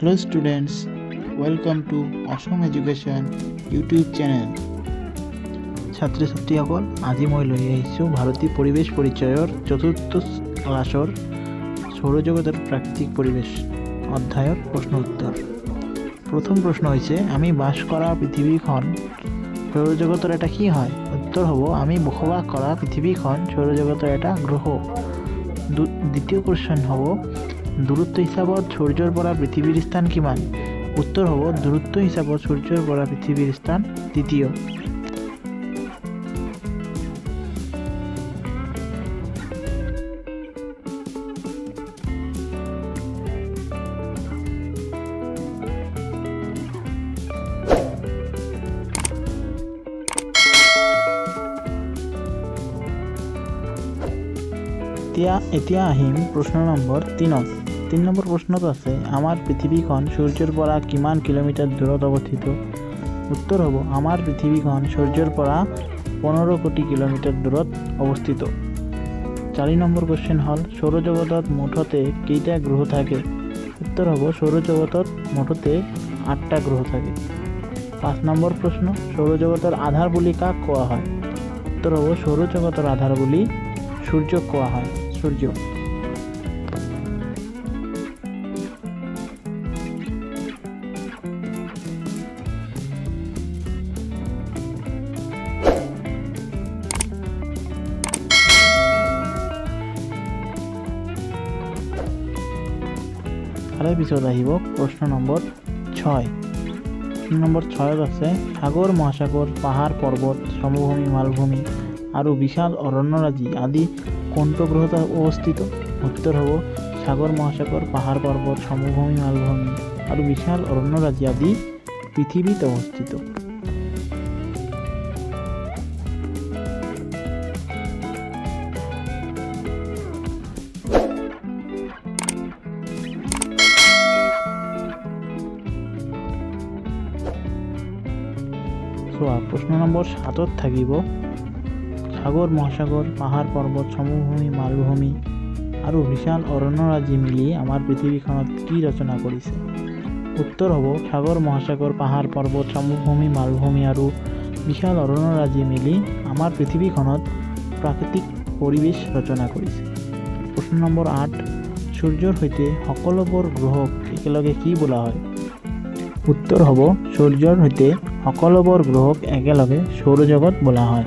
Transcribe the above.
Hello students, welcome to Assam Education YouTube channel. ছাত্ৰ ছাত্ৰীসকল আজি মই লৈ আহিছোঁ ভাৰতীয় পৰিৱেশ পৰিচয়ৰ চতুৰ্থ ক্লাছৰ সৌৰজগতৰ প্ৰাকৃতিক পৰিৱেশ অধ্যায়ৰ প্ৰশ্ন উত্তৰ। প্ৰথম প্ৰশ্ন হৈছে আমি বাস কৰা পৃথিৱীখন সৌৰজগতৰ এটা কি হয়? উত্তৰ হ'ব আমি বসবাস কৰা পৃথিৱীখন সৌৰজগতৰ এটা গ্ৰহ। দ্বিতীয় প্ৰশ্ন হ'ব দূৰত্ব হিচাপত সূৰ্যৰ পৰা পৃথিৱীৰ স্থান কিমান? উত্তৰ হ'ব দূৰত্ব হিচাপত সূৰ্যৰ পৰা পৃথিৱীৰ স্থান তৃতীয়। এতিয়া আহিম প্ৰশ্ন নম্বৰ 3ত। 3 নম্বৰ প্ৰশ্নত আছে আমাৰ পৃথিৱীখন সূৰ্যৰ পৰা কিমান কিলোমিটাৰ দূৰত অৱস্থিত? উত্তৰ হ'ব আমাৰ পৃথিৱীখন সূৰ্যৰ পৰা 15 কোটি কিলোমিটাৰ দূৰত অৱস্থিত। 4 নম্বৰ কুৱেশ্যন হ'ল সৌৰজগতত মুঠতে কেইটা গ্ৰহ থাকে? উত্তৰ হ'ব সৌৰজগতত মুঠতে 8টা গ্ৰহ থাকে। 5 নম্বৰ প্ৰশ্ন সৌৰজগতৰ আধাৰ বুলি কাক কোৱা হয়? উত্তৰ হ'ব সৌৰজগতৰ আধাৰ বুলি সূৰ্যক কোৱা হয়। সূৰ্য। তাৰে পিছত আহিব প্ৰশ্ন নম্বৰ 6। নম্বৰ 6ত আছে সাগৰ মহাসাগৰ পাহাৰ পৰ্বত সমভূমি মালভূমি আৰু বিশাল অৰণ্যৰাজি আদি কোনটো গ্ৰহত অৱস্থিত? উত্তৰ হ'ব সাগৰ মহাসাগৰ পাহাৰ পৰ্বত সমভূমি মালভূমি আৰু বিশাল অৰণ্যৰাজি আদি পৃথিৱীত অৱস্থিত। প্ৰশ্ন নম্বৰ 7ত থাকিব সাগৰ মহাসাগৰ পাহাৰ পৰ্বত সমভূমি মালভূমি আৰু বিশাল অৰণ্যৰাজি মিলি আমাৰ পৃথিৱীখনত কি ৰচনা কৰিছে? উত্তৰ হ'ব সাগৰ মহাসাগৰ পাহাৰ পৰ্বত সমভূমি মালভূমি আৰু বিশাল অৰণ্যৰাজি মিলি আমাৰ পৃথিৱীখনত প্ৰাকৃতিক পৰিৱেশ ৰচনা কৰিছে। প্ৰশ্ন নম্বৰ 8 সূৰ্যৰ সৈতে সকলোবোৰ গ্ৰহক একেলগে কি বোলা হয়? উত্তৰ হ'ব সূৰ্যৰ সৈতে সকলোবোৰ গ্ৰহক একেলগে সৌৰজগত বোলা হয়।